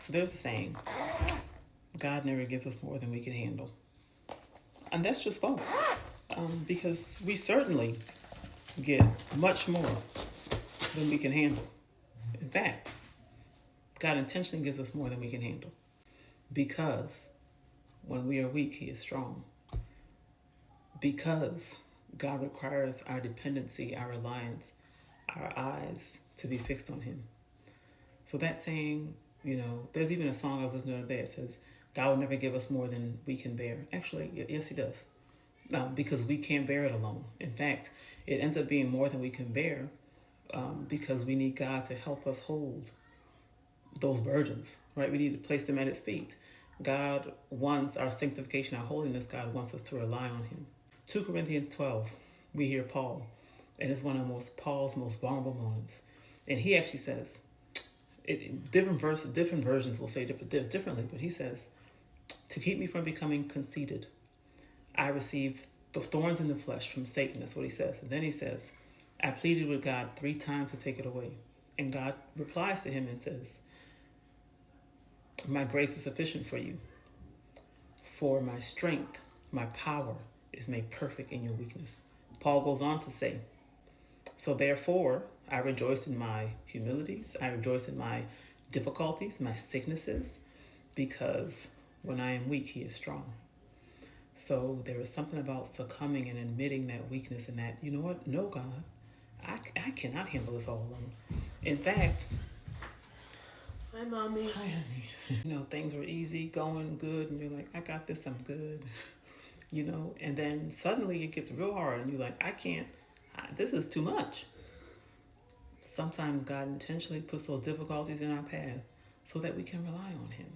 There's a saying, God never gives us more than we can handle. And that's just false. Because we certainly get much more than we can handle. In fact, God intentionally gives us more than we can handle. Because when we are weak, He is strong. Because God requires our dependency, our reliance, our eyes to be fixed on Him. So that saying, there's even a song I was listening to the other day. It says, God will never give us more than we can bear. Actually, yes, He does. Because we can't bear it alone. In fact, it ends up being more than we can bear because we need God to help us hold those burdens, right? We need to place them at His feet. God wants our sanctification, our holiness. God wants us to rely on Him. 2 Corinthians 12, we hear Paul, and it's one of Paul's most vulnerable moments. And he actually says, different versions will say this differently, but he says, to keep me from becoming conceited, I received the thorns in the flesh from Satan. That's what he says. And then he says, I pleaded with God 3 times to take it away. And God replies to him and says, my grace is sufficient for you. For my strength, my power is made perfect in your weakness. Paul goes on to say, so therefore, I rejoice in my humilities. I rejoice in my difficulties, my sicknesses, because when I am weak, He is strong. So there is something about succumbing and admitting that weakness and that, you know what? No, God, I cannot handle this all alone. In fact, hi, Mommy. Hi, honey. Things were easy, going good, and you're like, I got this, I'm good. And then suddenly it gets real hard, and you're like, I can't, this is too much. Sometimes God intentionally puts those difficulties in our path so that we can rely on Him.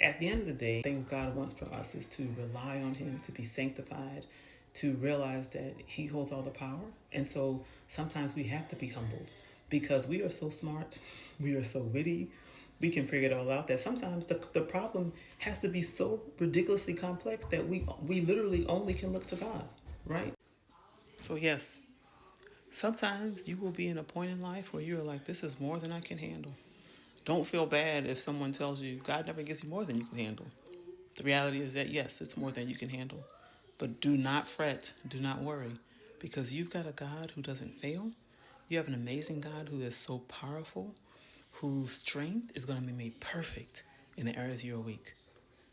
At the end of the day, the things God wants for us is to rely on Him, to be sanctified, to realize that He holds all the power. And so sometimes we have to be humbled because we are so smart, we are so witty, we can figure it all out, that sometimes the problem has to be so ridiculously complex that we literally only can look to God, right? So yes, sometimes you will be in a point in life where you're like, this is more than I can handle. Don't feel bad if someone tells you God never gives you more than you can handle. The reality is that, yes, it's more than you can handle. But do not fret, do not worry, because you've got a God who doesn't fail. You have an amazing God who is so powerful, whose strength is going to be made perfect in the areas you're weak.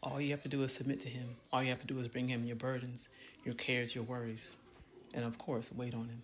All you have to do is submit to Him. All you have to do is bring Him your burdens, your cares, your worries, and of course, wait on Him.